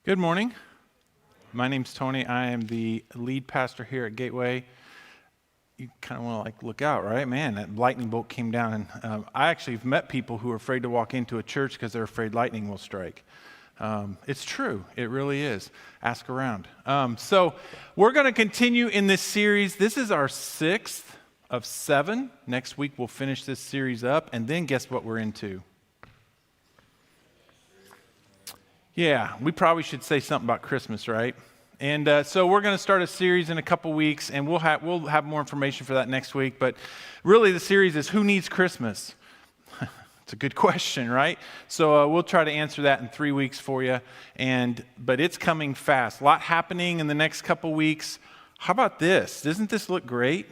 Good morning. My name's Tony. I am the lead pastor here at Gateway. You kind of want to look out, right? Man, that lightning bolt came down. And I actually have met people who are afraid to walk into a church because they're afraid lightning will strike. It's true. It really is. Ask around. So we're going to continue in this series. This is our 6th of 7. Next week we'll finish this series up. And then guess what we're into? Yeah, we probably should say something about Christmas, right? And so we're going to start a series in a couple weeks, and we'll have more information for that next week. But really, the series is Who Needs Christmas? It's a good question, right? So we'll try to answer that in 3 weeks for you. But it's coming fast. A lot happening in the next couple weeks. How about this? Doesn't this look great?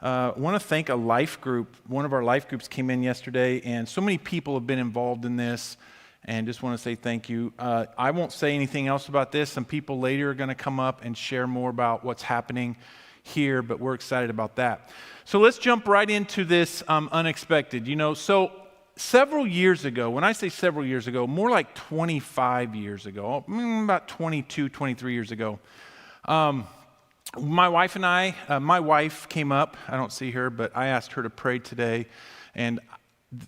I want to thank a life group. One of our life groups came in yesterday, and so many people have been involved in this. And just want to say thank you. I won't say anything else about this. Some people later are going to come up and share more about what's happening here, but we're excited about that. So let's jump right into this unexpected. So several years ago, when I say several years ago, more like 25 years ago, about 22, 23 years ago, my wife and I, my wife came up. I don't see her, but I asked her to pray today. And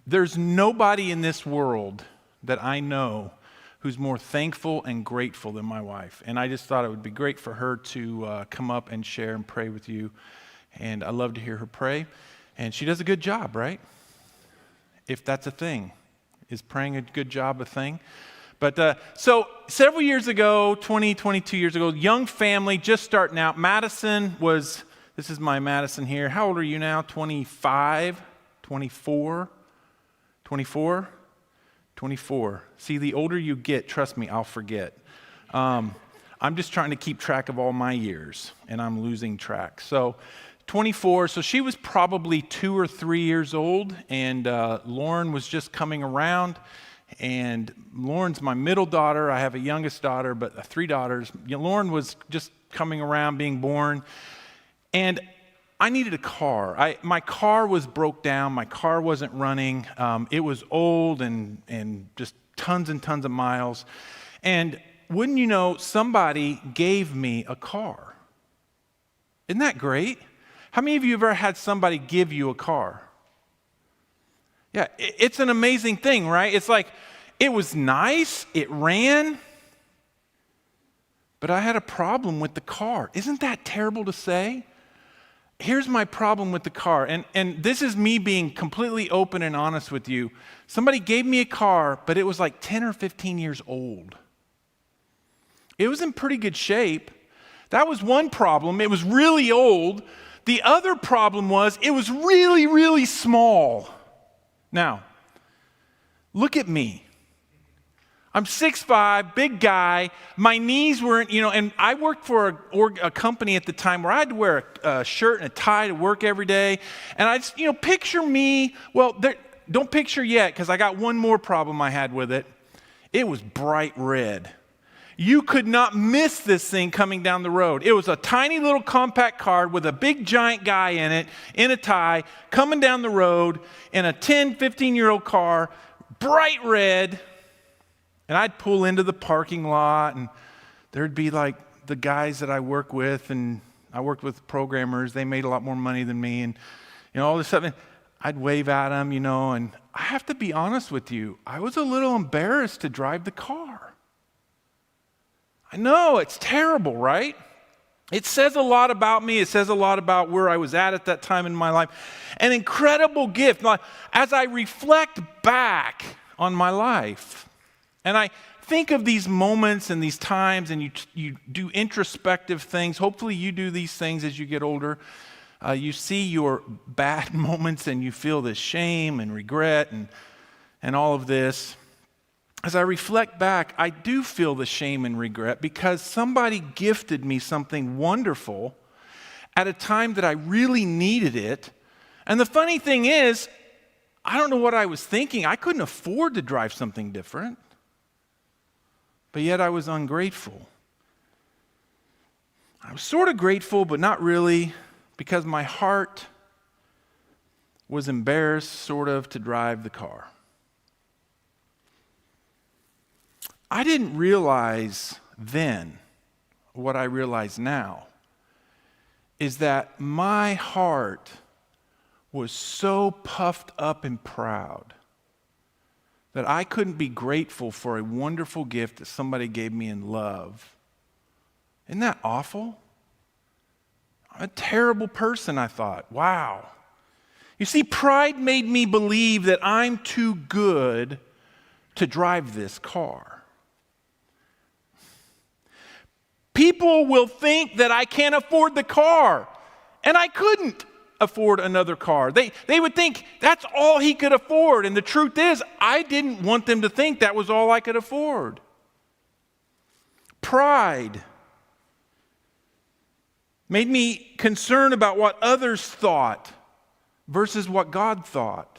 there's nobody in this world that I know who's more thankful and grateful than my wife. And I just thought it would be great for her to come up and share and pray with you. And I love to hear her pray. And she does a good job, right? If that's a thing. Is praying a good job a thing? But so several years ago, 22 years ago, young family just starting out. Madison was, this is my Madison here. How old are you now? 25? 24? 24? 24. See, the older you get, trust me, I'll forget. I'm just trying to keep track of all my years, and I'm losing track. So 24, so she was probably 2 or 3 years old, and Lauren was just coming around, and Lauren's my middle daughter. I have a youngest daughter, but 3 daughters. Lauren was just coming around, being born, and I needed a car. My car was broke down. My car wasn't running. It was old and just tons and tons of miles. And wouldn't you know, somebody gave me a car. Isn't that great? How many of you have ever had somebody give you a car? Yeah, it's an amazing thing, right? It's like, it was nice, it ran, but I had a problem with the car. Isn't that terrible to say? Here's my problem with the car, and this is me being completely open and honest with you. Somebody gave me a car, but it was like 10 or 15 years old. It was in pretty good shape. That was one problem. It was really old. The other problem was it was really, really small. Now, look at me. I'm 6'5", big guy. My knees weren't, and I worked for a company at the time where I had to wear a shirt and a tie to work every day. And I just, picture me. Well, don't picture yet, because I got one more problem I had with it. It was bright red. You could not miss this thing coming down the road. It was a tiny little compact car with a big giant guy in it, in a tie, coming down the road in a 10, 15-year-old car, bright red. And I'd pull into the parking lot, and there'd be like the guys that I work with, and I worked with programmers. They made a lot more money than me, and all this stuff. And I'd wave at them, and I have to be honest with you. I was a little embarrassed to drive the car. I know, it's terrible, right? It says a lot about me. It says a lot about where I was at that time in my life. An incredible gift. As I reflect back on my life, and I think of these moments and these times, and you do introspective things. Hopefully you do these things as you get older. You see your bad moments, and you feel this shame and regret and all of this. As I reflect back, I do feel the shame and regret because somebody gifted me something wonderful at a time that I really needed it. And the funny thing is, I don't know what I was thinking. I couldn't afford to drive something different. But yet I was ungrateful. I was sort of grateful, but not really, because my heart was embarrassed, sort of, to drive the car. I didn't realize then, what I realize now, is that my heart was so puffed up and proud that I couldn't be grateful for a wonderful gift that somebody gave me in love. Isn't that awful? I'm a terrible person, I thought. Wow. You see, pride made me believe that I'm too good to drive this car. People will think that I can't afford the car, and I couldn't afford another car. They would think that's all he could afford, and the truth is, I didn't want them to think that was all I could afford. Pride made me concerned about what others thought versus what God thought.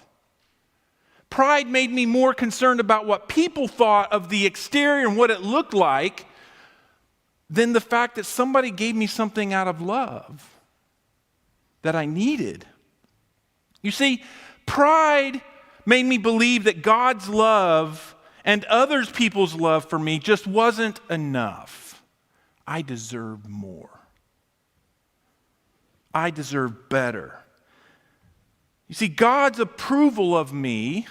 Pride made me more concerned about what people thought of the exterior and what it looked like than the fact that somebody gave me something out of love that I needed. You see, pride made me believe that God's love and other people's love for me just wasn't enough. I deserved more. I deserve better. You see, God's approval of me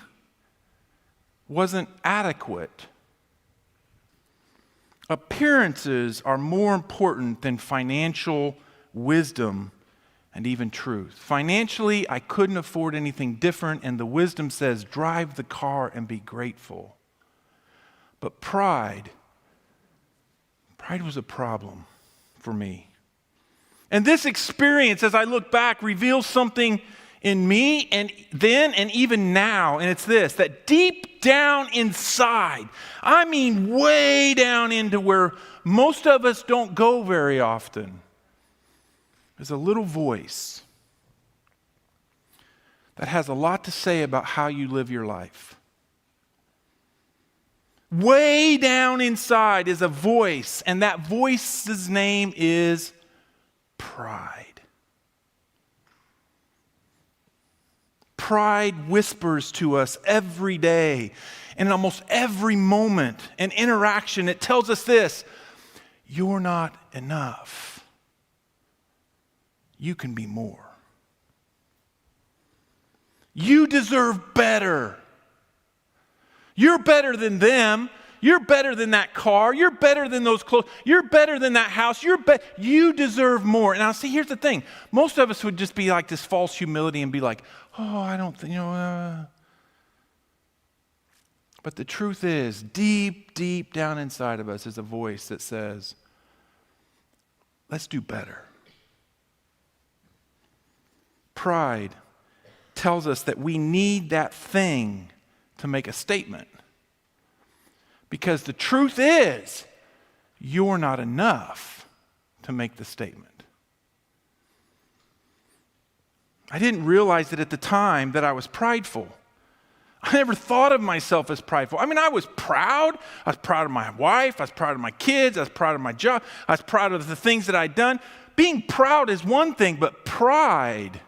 wasn't adequate. Appearances are more important than financial wisdom and even truth. Financially, I couldn't afford anything different, and the wisdom says, drive the car and be grateful. But pride was a problem for me. And this experience, as I look back, reveals something in me and then and even now, and it's this, that deep down inside, I mean way down into where most of us don't go very often, there's a little voice that has a lot to say about how you live your life. Way down inside is a voice, and that voice's name is pride. Pride whispers to us every day, and in almost every moment and interaction, it tells us this: you're not enough. You can be more. You deserve better. You're better than them. You're better than that car. You're better than those clothes. You're better than that house. You deserve more. And now, see, here's the thing. Most of us would just be like this false humility and be like, oh, I don't think, But the truth is, deep, deep down inside of us is a voice that says, let's do better. Pride tells us that we need that thing to make a statement. Because the truth is, you're not enough to make the statement. I didn't realize it at the time that I was prideful. I never thought of myself as prideful. I mean, I was proud. I was proud of my wife. I was proud of my kids. I was proud of my job. I was proud of the things that I'd done. Being proud is one thing, but pride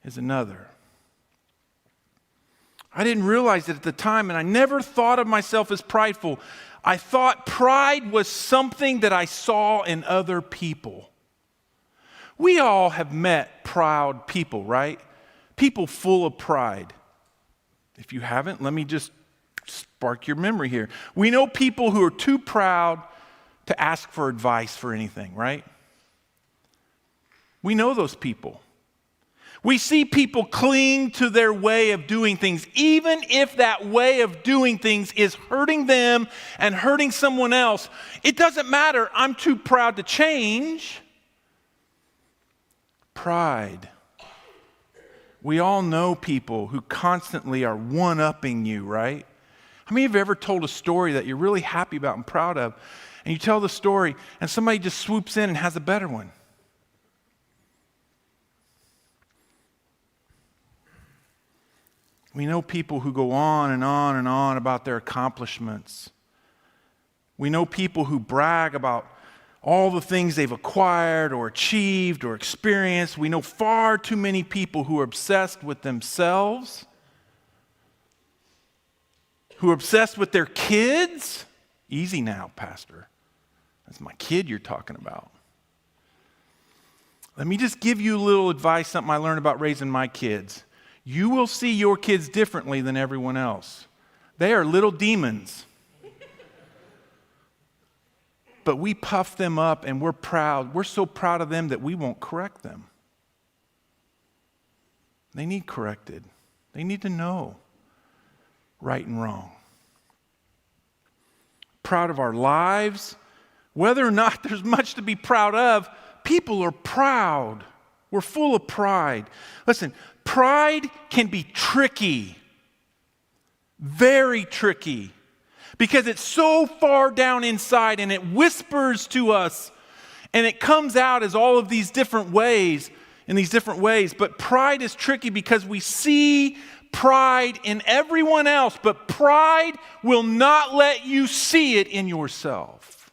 is another. I didn't realize it at the time, and I never thought of myself as prideful. I thought pride was something that I saw in other people. We all have met proud people, right? People full of pride. If you haven't, let me just spark your memory here. We know people who are too proud to ask for advice for anything, right? We know those people. We see people cling to their way of doing things, even if that way of doing things is hurting them and hurting someone else. It doesn't matter. I'm too proud to change. Pride. We all know people who constantly are one-upping you, right? How many of you have ever told a story that you're really happy about and proud of, and you tell the story, and somebody just swoops in and has a better one? We know people who go on and on and on about their accomplishments. We know people who brag about all the things they've acquired or achieved or experienced. We know far too many people who are obsessed with themselves, who are obsessed with their kids, Easy now, Pastor. That's my kid you're talking about. Let me just give you a little advice, something I learned about raising my kids. You will see your kids differently than everyone else. They are little demons. But we puff them up and we're proud. We're so proud of them that we won't correct them. They need corrected. They need to know right and wrong. Proud of our lives. Whether or not there's much to be proud of, people are proud. We're full of pride. Listen, pride can be tricky. Very tricky. Because it's so far down inside and it whispers to us and it comes out as all of these different ways, in these different ways. But pride is tricky because we see pride in everyone else, but pride will not let you see it in yourself.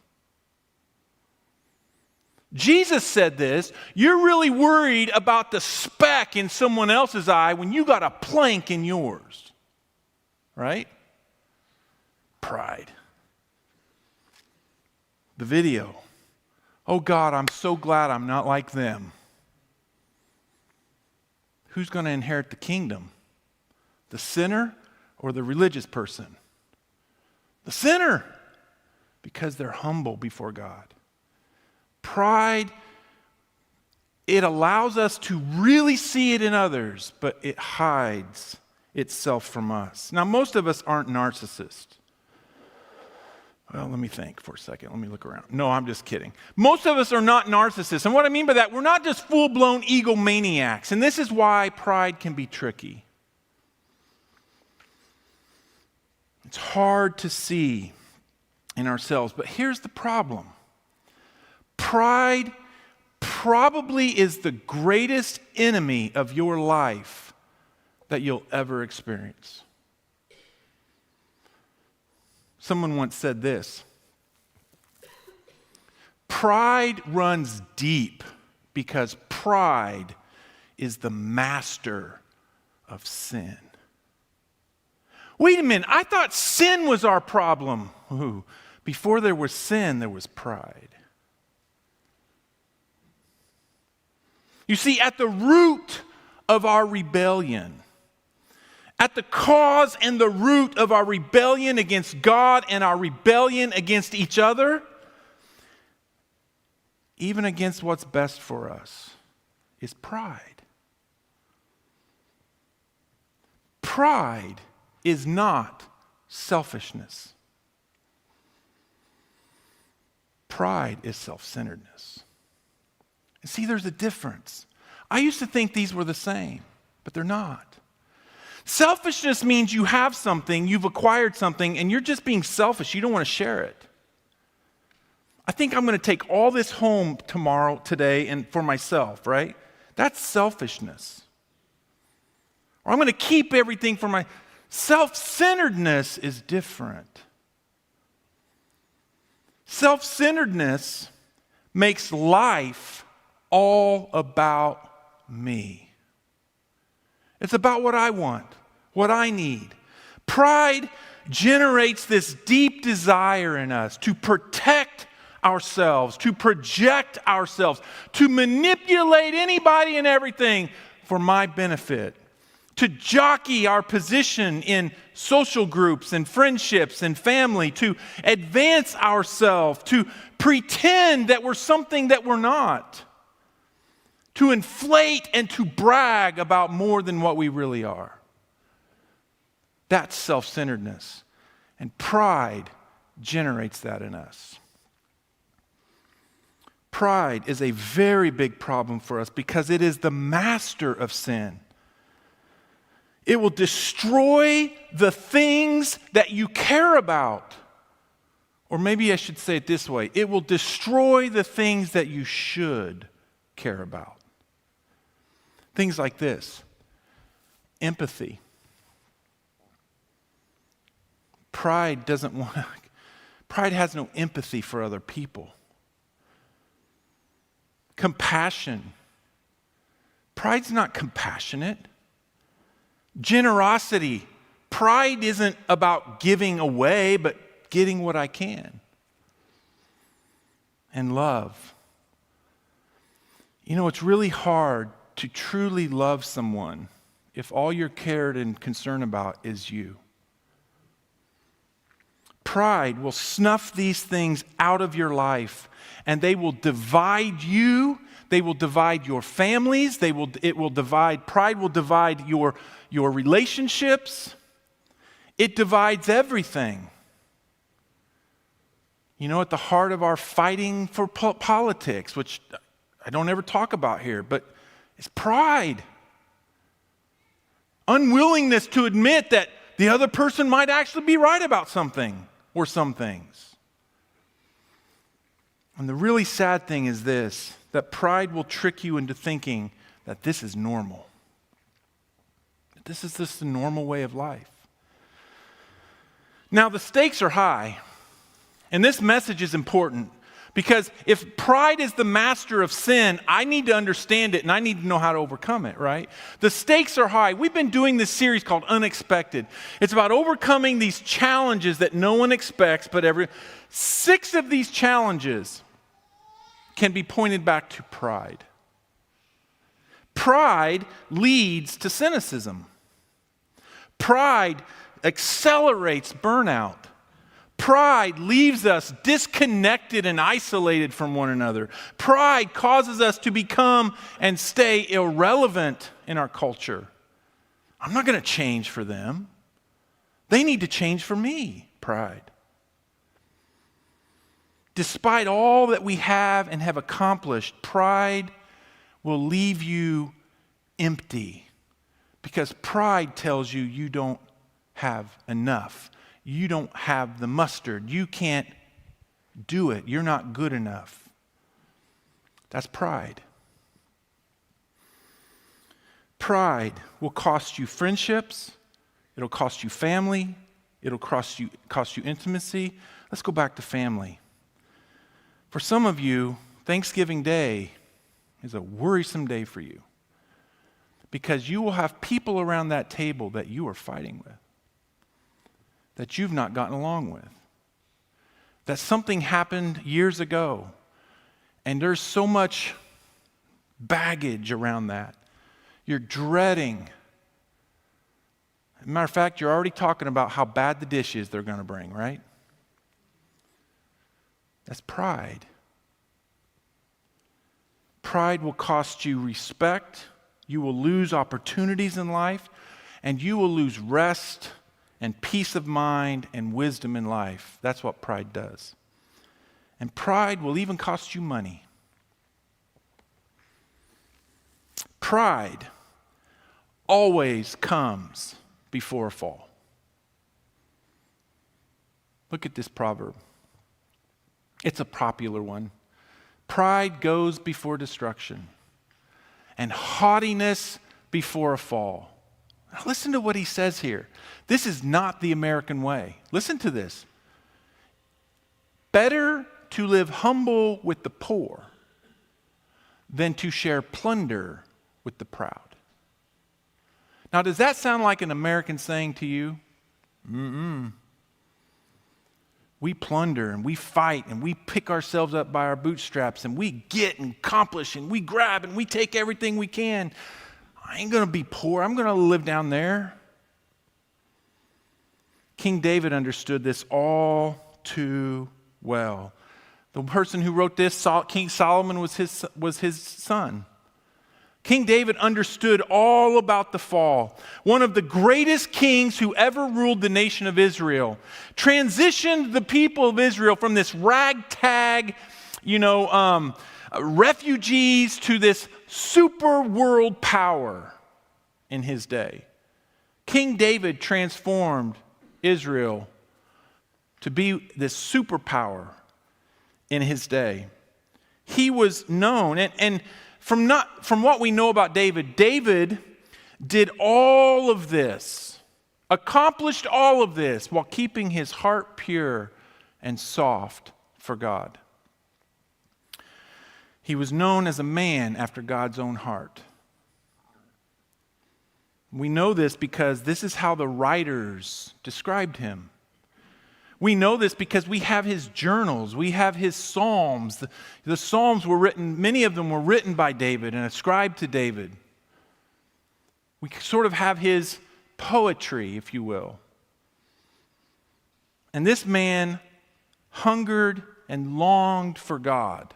Jesus said this, you're really worried about the speck in someone else's eye when you got a plank in yours, right? Pride. The video. Oh God, I'm so glad I'm not like them. Who's going to inherit the kingdom? The sinner or the religious person? The sinner, because they're humble before God. Pride, it allows us to really see it in others, but it hides itself from us. Now, most of us aren't narcissists. Well, let me think for a second. Let me look around. No, I'm just kidding. Most of us are not narcissists. And what I mean by that, we're not just full-blown egomaniacs. And this is why pride can be tricky. It's hard to see in ourselves. But here's the problem. Pride probably is the greatest enemy of your life that you'll ever experience. Someone once said this, pride runs deep because pride is the master of sin. Wait a minute, I thought sin was our problem. Ooh, before there was sin, there was pride. You see, at the root of our rebellion, at the cause and the root of our rebellion against God and our rebellion against each other, even against what's best for us, is pride. Pride is not selfishness. Pride is self-centeredness. And see, there's a difference. I used to think these were the same, but they're not. Selfishness means you have something, you've acquired something, and you're just being selfish. You don't want to share it. I think I'm going to take all this home today, and for myself, right? That's selfishness. Or I'm going to keep everything for my... Self-centeredness is different. Self-centeredness makes life all about me. It's about what I want, what I need. Pride generates this deep desire in us to protect ourselves, to project ourselves, to manipulate anybody and everything for my benefit, to jockey our position in social groups and friendships and family, to advance ourselves, to pretend that we're something that we're not, to inflate and to brag about more than what we really are. That's self-centeredness. And pride generates that in us. Pride is a very big problem for us because it is the master of sin. It will destroy the things that you care about. Or maybe I should say it this way. It will destroy the things that you should care about. Things like this. Empathy. Pride has no empathy for other people. Compassion. Pride's not compassionate. Generosity. Pride isn't about giving away, but getting what I can. And love. You know, it's really hard to truly love someone if all you're cared and concerned about is you. Pride will snuff these things out of your life, and they will divide you. They will divide your families. Pride will divide your relationships. It divides everything. You know, at the heart of our fighting for politics, which I don't ever talk about here, but it's pride. Unwillingness to admit that the other person might actually be right about something or some things. And the really sad thing is this, that pride will trick you into thinking that this is normal. That this is just the normal way of life. Now, the stakes are high, and this message is important because if pride is the master of sin, I need to understand it and I need to know how to overcome it, right? The stakes are high. We've been doing this series called Unexpected. It's about overcoming these challenges that no one expects, but 6 of these challenges can be pointed back to pride. Pride leads to cynicism. Pride accelerates burnout. Pride leaves us disconnected and isolated from one another. Pride causes us to become and stay irrelevant in our culture. I'm not going to change for them. They need to change for me. Pride. Despite all that we have and have accomplished, pride will leave you empty because pride tells you you don't have enough. You don't have the mustard. You can't do it. You're not good enough. That's pride. Pride will cost you friendships. It'll cost you family. It'll cost you intimacy. Let's go back to family. For some of you, Thanksgiving Day is a worrisome day for you because you will have people around that table that you are fighting with, that you've not gotten along with, that something happened years ago, and there's so much baggage around that. You're dreading. As a matter of fact, you're already talking about how bad the dish is they're going to bring, right? That's pride. Pride will cost you respect. You will lose opportunities in life, and you will lose rest and peace of mind and wisdom in life. That's what pride does. And pride will even cost you money. Pride always comes before a fall. Look at this proverb. It's a popular one. Pride goes before destruction, and haughtiness before a fall. Now listen to what he says here. This is not the American way. Listen to this. Better to live humble with the poor than to share plunder with the proud. Now, does that sound like an American saying to you? We plunder and we fight and we pick ourselves up by our bootstraps and we get and accomplish and we grab and we take everything we can. I ain't going to be poor. I'm going to live down there. King David understood this all too well. The person who wrote this, King Solomon, was his son. King David understood all about the fall. One of the greatest kings who ever ruled the nation of Israel transitioned the people of Israel from this ragtag, refugees to this super world power in his day. King David transformed Israel to be this superpower in his day. He was known, and from what we know about David, David did all of this, accomplished all of this while keeping his heart pure and soft for God. He was known as a man after God's own heart. We know this because this is how the writers described him. We know this because we have his journals. We have his Psalms. The Psalms were written, many of them were written by David and ascribed to David. We sort of have his poetry, if you will. And this man hungered and longed for God.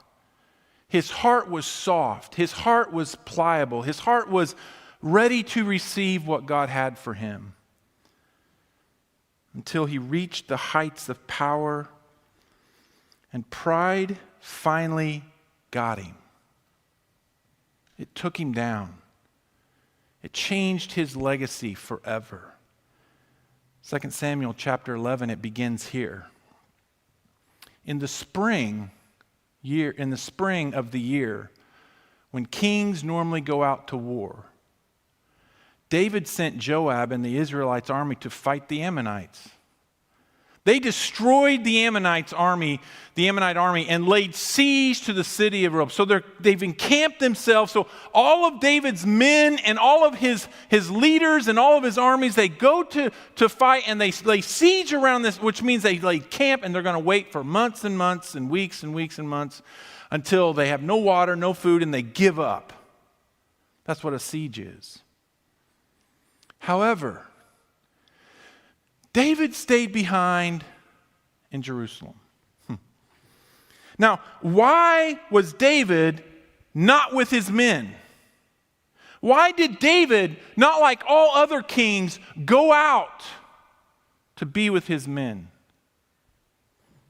His heart was soft. His heart was pliable. His heart was ready to receive what God had for him. Until he reached the heights of power, and pride finally got him. It took him down. It changed his legacy forever. 2 Samuel chapter 11, it begins here. In the spring of the year, when kings normally go out to war, David sent Joab and the Israelites' army to fight the Ammonites. They destroyed the Ammonite army, and laid siege to the city of Jerusalem. So they've encamped themselves. So all of David's men and all of his leaders and all of his armies, they go to fight, and they lay siege around this, which means they lay camp, and they're going to wait for months and months and weeks and months until they have no water, no food, and they give up. That's what a siege is. However, David stayed behind in Jerusalem. Now, why was David not with his men? Why did David, not like all other kings, go out to be with his men?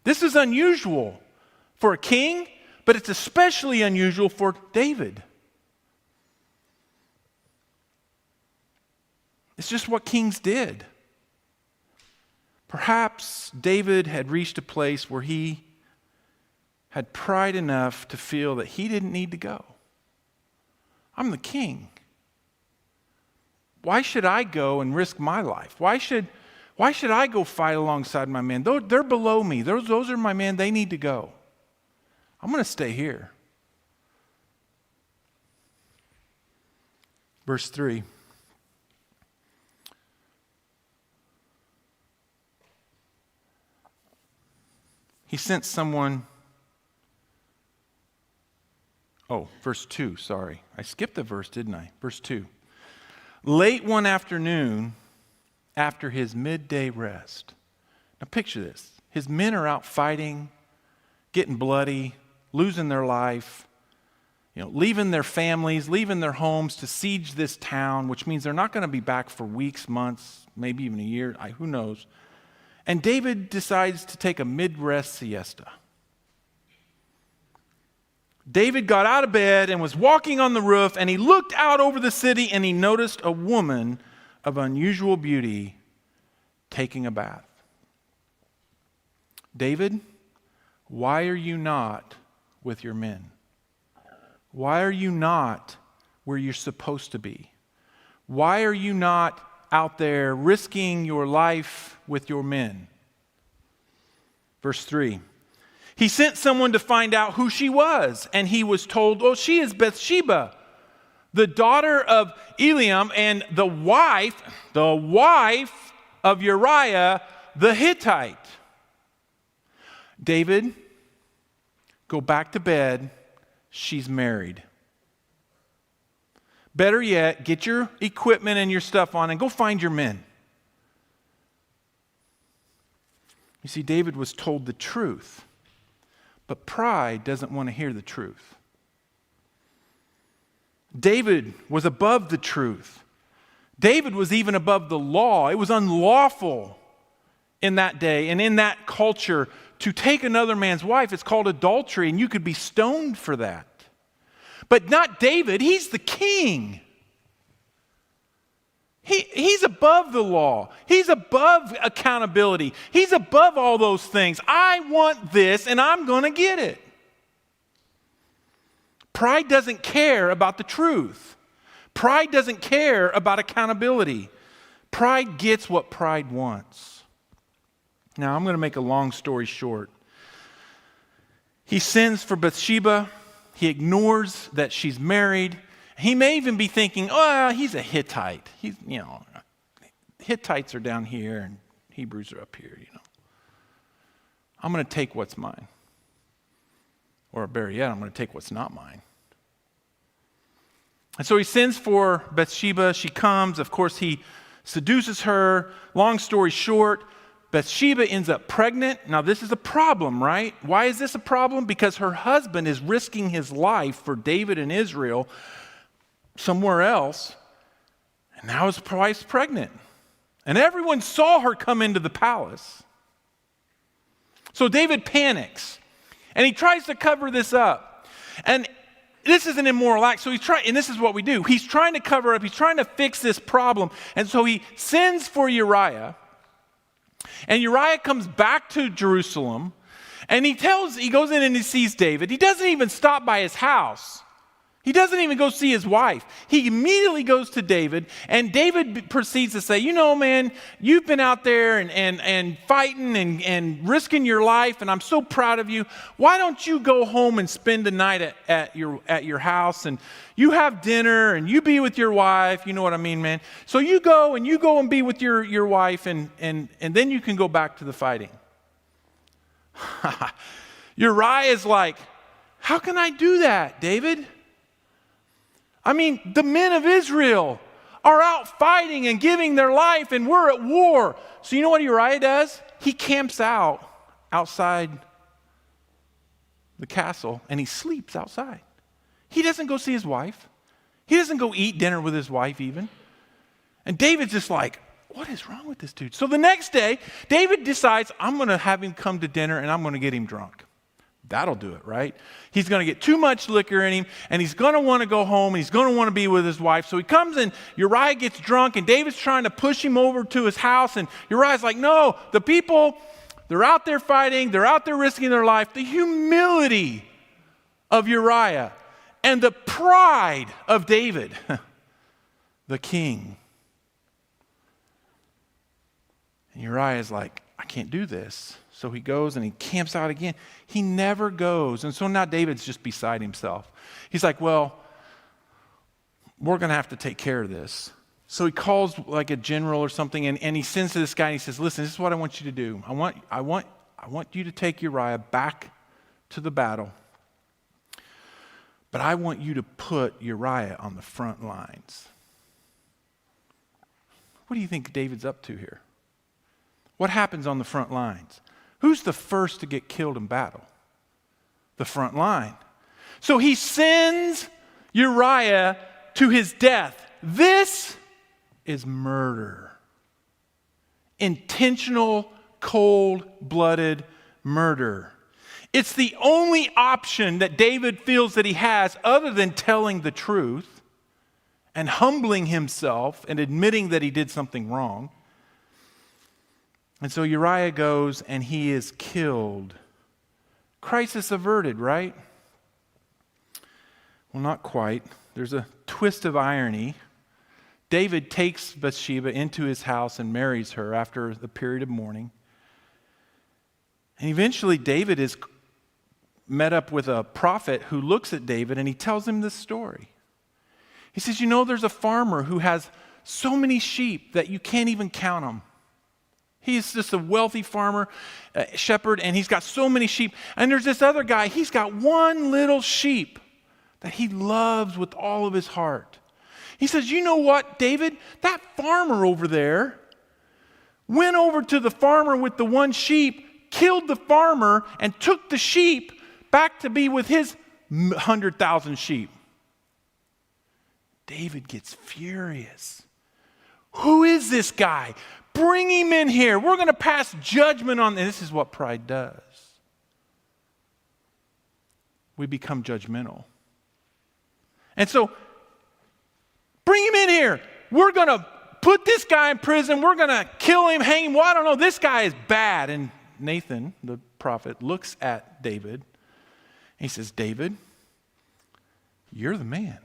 This is unusual for a king, but it's especially unusual for David. It's just what kings did. Perhaps David had reached a place where he had pride enough to feel that he didn't need to go. I'm the king. Why should I go and risk my life? Why should I go fight alongside my men? They're below me. Those are my men. They need to go. I'm going to stay here. Verse 3. He sent someone. Verse 2, sorry. I skipped a verse, didn't I? Verse 2. Late one afternoon, after his midday rest. Now picture this. His men are out fighting, getting bloody, losing their life, leaving their families, leaving their homes to siege this town, which means they're not going to be back for weeks, months, maybe even a year. Who knows? And David decides to take a mid-rest siesta. David got out of bed and was walking on the roof, and he looked out over the city, and he noticed a woman of unusual beauty taking a bath. David, why are you not with your men? Why are you not where you're supposed to be? Why are you not out there risking your life with your men? Verse 3. He sent someone to find out who she was, and he was told, she is Bathsheba, the daughter of Eliam, and the wife of Uriah the Hittite. David, go back to bed. She's married. Better yet, get your equipment and your stuff on and go find your men. You see, David was told the truth, but pride doesn't want to hear the truth. David was above the truth. David was even above the law. It was unlawful in that day and in that culture to take another man's wife. It's called adultery, and you could be stoned for that. But not David. He's the king. He's above the law. He's above accountability. He's above all those things. I want this, and I'm going to get it. Pride doesn't care about the truth. Pride doesn't care about accountability. Pride gets what pride wants. Now, I'm going to make a long story short. He sends for Bathsheba. He ignores that she's married. He may even be thinking, he's a I'm going to take what's mine. Or better yet, I'm going to take what's not mine. And so he sends for Bathsheba. She comes. Of course, he seduces her. Long story short, Bathsheba ends up pregnant. Now, this is a problem, right? Why is this a problem? Because her husband is risking his life for David and Israel somewhere else. And now his wife's pregnant. And everyone saw her come into the palace. So David panics. And he tries to cover this up. And this is an immoral act. So and this is what we do. He's trying to cover up. He's trying to fix this problem. And so he sends for Uriah. And Uriah comes back to Jerusalem. And he goes in and he sees David. He doesn't even stop by his house. He doesn't even go see his wife. He immediately goes to David, and David proceeds to say, you know, man, you've been out there and fighting and risking your life, and I'm so proud of you. Why don't you go home and spend the night at your house, and you have dinner, and you be with your wife, you know what I mean, man? So you go and be with your wife, and then you can go back to the fighting. Uriah is like, how can I do that, David? I mean, the men of Israel are out fighting and giving their life, and we're at war. So you know what Uriah does? He camps out outside the castle, and he sleeps outside. He doesn't go see his wife. He doesn't go eat dinner with his wife even. And David's just like, what is wrong with this dude? So the next day, David decides, I'm going to have him come to dinner, and I'm going to get him drunk. That'll do it, right? He's going to get too much liquor in him, and he's going to want to go home, and he's going to want to be with his wife. So he comes in, Uriah gets drunk, and David's trying to push him over to his house, and Uriah's like, no, the people, they're out there fighting, they're out there risking their life. The humility of Uriah and the pride of David, the king. And Uriah's like, I can't do this. So he goes and he camps out again. He never goes. And so now David's just beside himself. He's like, well, we're going to have to take care of this. So he calls like a general or something, and he sends to this guy and he says, listen, this is what I want you to do. I want you to take Uriah back to the battle. But I want you to put Uriah on the front lines. What do you think David's up to here? What happens on the front lines? Who's the first to get killed in battle? The front line. So he sends Uriah to his death. This is murder. Intentional, cold-blooded murder. It's the only option that David feels that he has other than telling the truth and humbling himself and admitting that he did something wrong. And so Uriah goes and he is killed. Crisis averted, right? Well, not quite. There's a twist of irony. David takes Bathsheba into his house and marries her after the period of mourning. And eventually David is met up with a prophet who looks at David and he tells him this story. He says, you know, there's a farmer who has so many sheep that you can't even count them. He's just a wealthy farmer, shepherd, and he's got so many sheep. And there's this other guy, he's got one little sheep that he loves with all of his heart. He says, you know what, David? That farmer over there went over to the farmer with the one sheep, killed the farmer, and took the sheep back to be with his 100,000 sheep. David gets furious. Who is this guy? Bring him in here. We're going to pass judgment on this. This is what pride does. We become judgmental. And so, bring him in here. We're going to put this guy in prison. We're going to kill him, hang him. Well, I don't know. This guy is bad. And Nathan, the prophet, looks at David. He says, David, you're the man.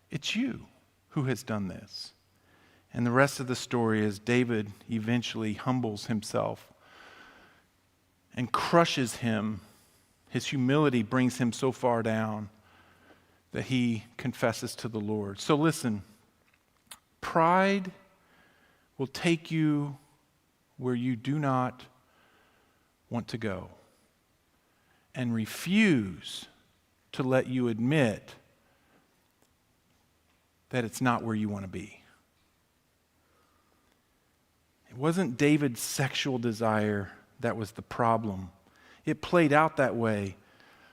It's you who has done this. And the rest of the story is David eventually humbles himself and crushes him. His humility brings him so far down that he confesses to the Lord. So listen, pride will take you where you do not want to go and refuse to let you admit that it's not where you want to be. It wasn't David's sexual desire that was the problem. It played out that way,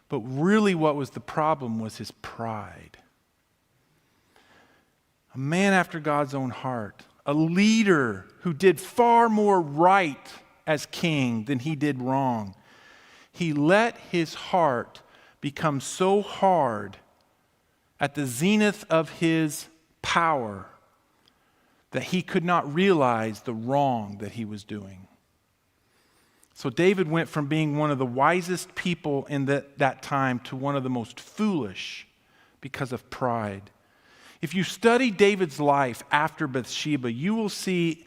but really what was the problem was his pride. A man after God's own heart, a leader who did far more right as king than he did wrong. He let his heart become so hard at the zenith of his power that he could not realize the wrong that he was doing. So David went from being one of the wisest people in that time to one of the most foolish because of pride. If you study David's life after Bathsheba, you will see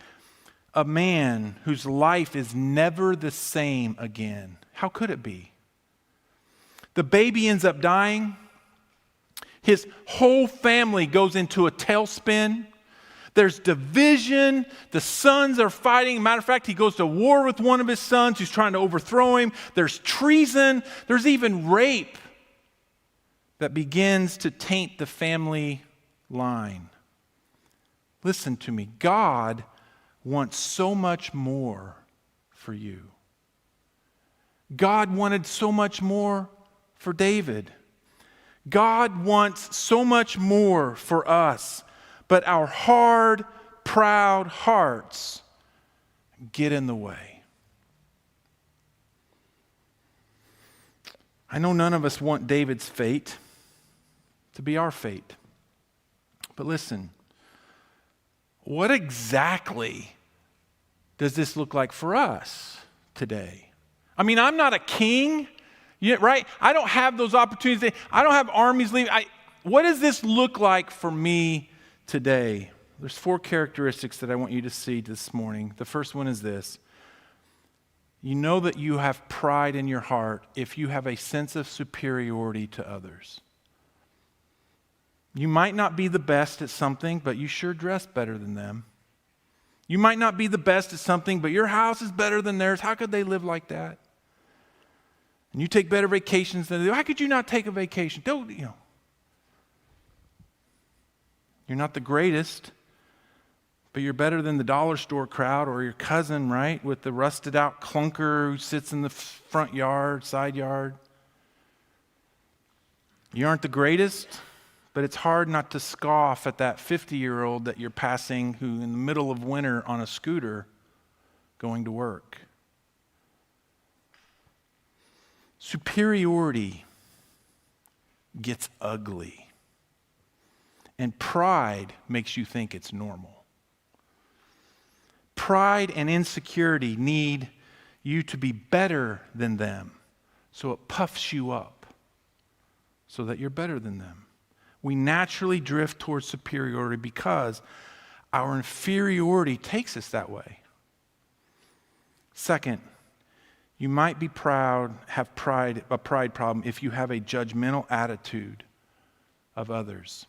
a man whose life is never the same again. How could it be? The baby ends up dying. His whole family goes into a tailspin. There's division. The sons are fighting. Matter of fact, he goes to war with one of his sons who's trying to overthrow him. There's treason. There's even rape that begins to taint the family line. Listen to me. God wants so much more for you. God wanted so much more for David. God wants so much more for us, but our hard, proud hearts get in the way. I know none of us want David's fate to be our fate. But listen, what exactly does this look like for us today? I mean, I'm not a king, right? I don't have those opportunities. I don't have armies leaving. What does this look like for me today? There's 4 characteristics that I want you to see this morning. The first one is this. You know that you have pride in your heart if you have a sense of superiority to others. You might not be the best at something, but you sure dress better than them. You might not be the best at something, but your house is better than theirs. How could they live like that? And you take better vacations than they do. How could you not take a vacation? You're not the greatest, but you're better than the dollar store crowd or your cousin, right, with the rusted out clunker who sits in the front yard, side yard. You aren't the greatest, but it's hard not to scoff at that 50-year-old that you're passing who in the middle of winter on a scooter going to work. Superiority gets ugly, and pride makes you think it's normal. Pride and insecurity need you to be better than them, so it puffs you up so that you're better than them. We naturally drift towards superiority because our inferiority takes us that way. Second, you might be proud, have a pride problem if you have a judgmental attitude of others.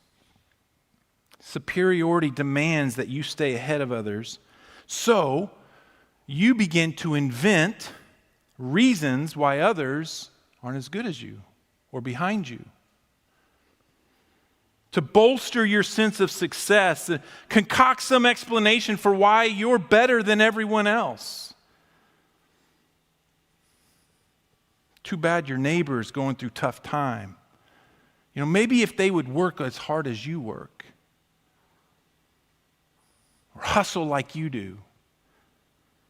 Superiority demands that you stay ahead of others, so you begin to invent reasons why others aren't as good as you or behind you. To bolster your sense of success, concoct some explanation for why you're better than everyone else. Too bad your neighbor is going through tough time. Maybe if they would work as hard as you work, or hustle like you do,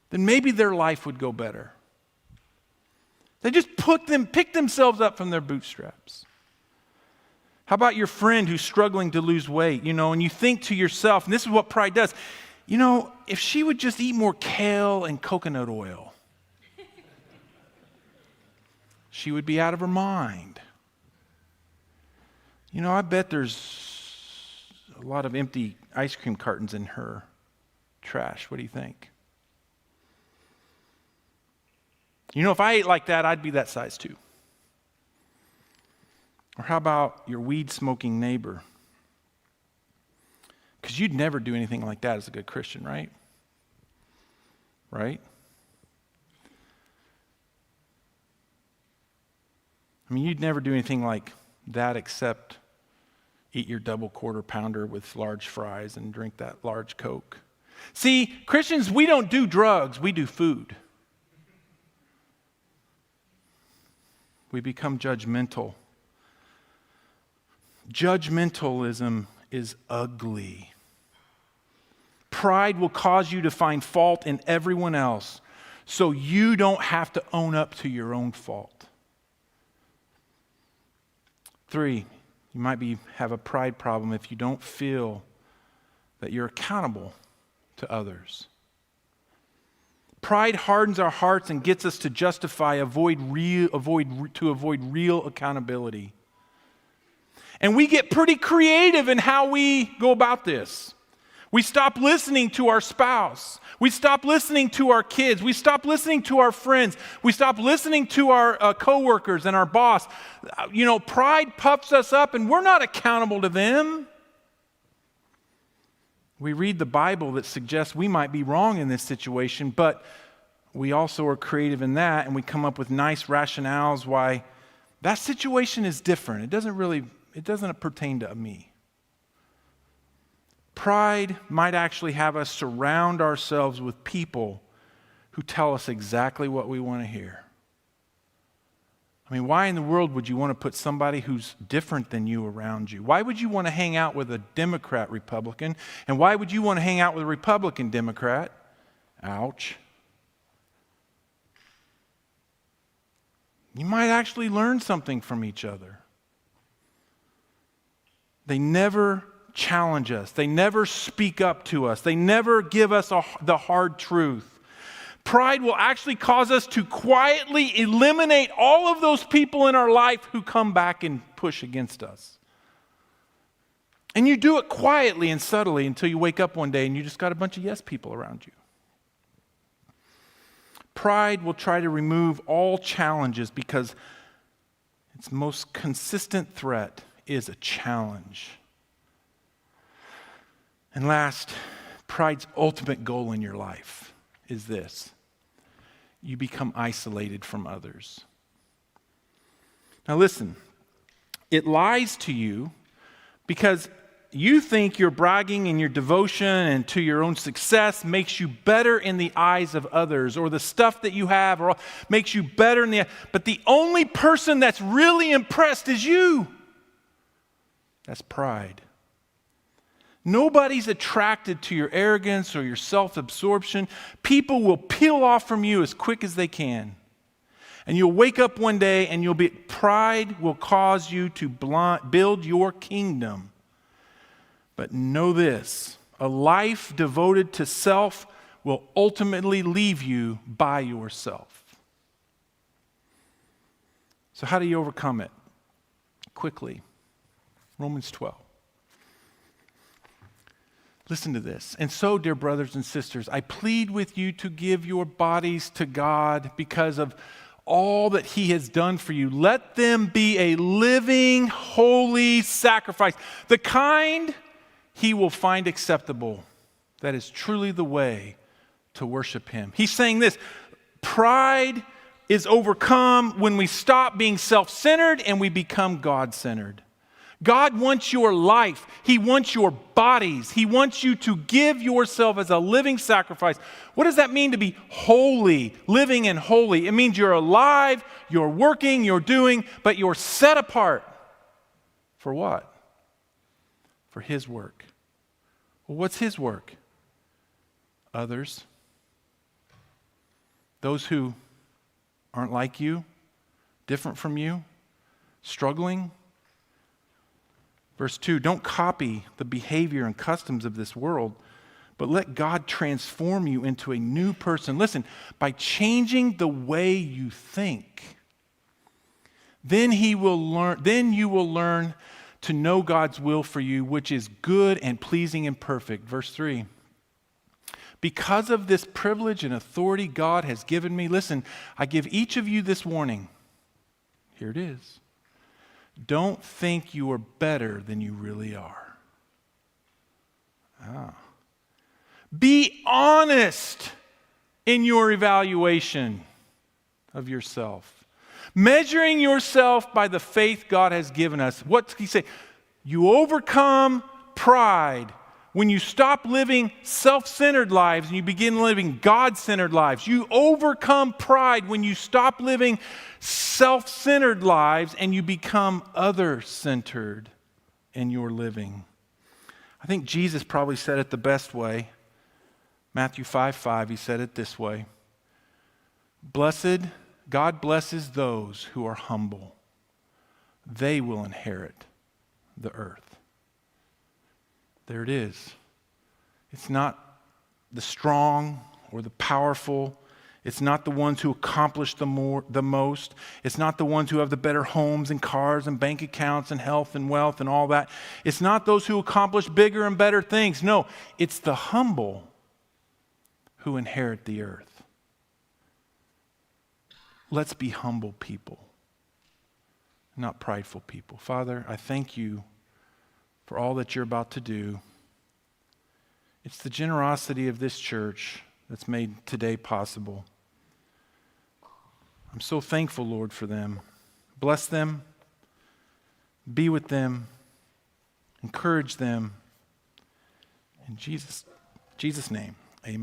then maybe their life would go better. They just pick themselves up from their bootstraps. How about your friend who's struggling to lose weight, and you think to yourself, and this is what pride does, if she would just eat more kale and coconut oil, she would be out of her mind. I bet there's a lot of empty ice cream cartons in her trash. What do you think? If I ate like that, I'd be that size too. Or how about your weed-smoking neighbor? Because you'd never do anything like that as a good Christian, right? Right? I mean, you'd never do anything like that except eat your double quarter pounder with large fries and drink that large Coke. See, Christians, we don't do drugs, we do food. We become judgmental. Judgmentalism is ugly. Pride will cause you to find fault in everyone else, so you don't have to own up to your own fault. 3, you might have a pride problem if you don't feel that you're accountable to others. Pride hardens our hearts and gets us to justify, avoid real accountability. And we get pretty creative in how we go about this. We stop listening to our spouse. We stop listening to our kids. We stop listening to our friends. We stop listening to our coworkers and our boss. Pride puffs us up and we're not accountable to them. We read the Bible that suggests we might be wrong in this situation, but we also are creative in that, and we come up with nice rationales why that situation is different. It doesn't pertain to me. Pride might actually have us surround ourselves with people who tell us exactly what we want to hear. I mean, why in the world would you want to put somebody who's different than you around you? Why would you want to hang out with a Democrat Republican? And why would you want to hang out with a Republican Democrat? Ouch. You might actually learn something from each other. They never challenge us. They never speak up to us. They never give us the hard truth. Pride will actually cause us to quietly eliminate all of those people in our life who come back and push against us. And you do it quietly and subtly until you wake up one day and you just got a bunch of yes people around you. Pride will try to remove all challenges because its most consistent threat is a challenge. And last, pride's ultimate goal in your life is this: you become isolated from others. Now listen, it lies to you because you think your bragging and your devotion and to your own success makes you better in the eyes of others, or the stuff that you have makes you better but the only person that's really impressed is you. That's pride. Nobody's attracted to your arrogance or your self-absorption. People will peel off from you as quick as they can. And you'll wake up one day and pride will cause you to build your kingdom. But know this, a life devoted to self will ultimately leave you by yourself. So how do you overcome it? Quickly, Romans 12. Listen to this. And so, dear brothers and sisters, I plead with you to give your bodies to God because of all that He has done for you. Let them be a living, holy sacrifice, the kind He will find acceptable. That is truly the way to worship Him. He's saying this: pride is overcome when we stop being self-centered and we become God-centered. God wants your life. He wants your bodies. He wants you to give yourself as a living sacrifice. What does that mean to be holy, living and holy? It means you're alive, you're working, you're doing, but you're set apart. For what? For His work. Well, what's His work? Others. Those who aren't like you, different from you, struggling. Verse 2, don't copy the behavior and customs of this world, but let God transform you into a new person. Listen, by changing the way you think, then you will learn to know God's will for you, which is good and pleasing and perfect. Verse 3, because of this privilege and authority God has given me, listen, I give each of you this warning. Here it is. Don't think you are better than you really are. Be honest in your evaluation of yourself. Measuring yourself by the faith God has given us. What's he say? You overcome pride when you stop living self-centered lives and you begin living God-centered lives. You overcome pride when you stop living self-centered lives and you become other-centered in your living. I think Jesus probably said it the best way. Matthew 5:5, he said it this way. God blesses those who are humble. They will inherit the earth. There it is. It's not the strong or the powerful. It's not the ones who accomplish the most. It's not the ones who have the better homes and cars and bank accounts and health and wealth and all that. It's not those who accomplish bigger and better things. No, it's the humble who inherit the earth. Let's be humble people, not prideful people. Father, I thank you for all that you're about to do. It's the generosity of this church that's made today possible. I'm so thankful, Lord, for them. Bless them. Be with them. Encourage them. In Jesus' name.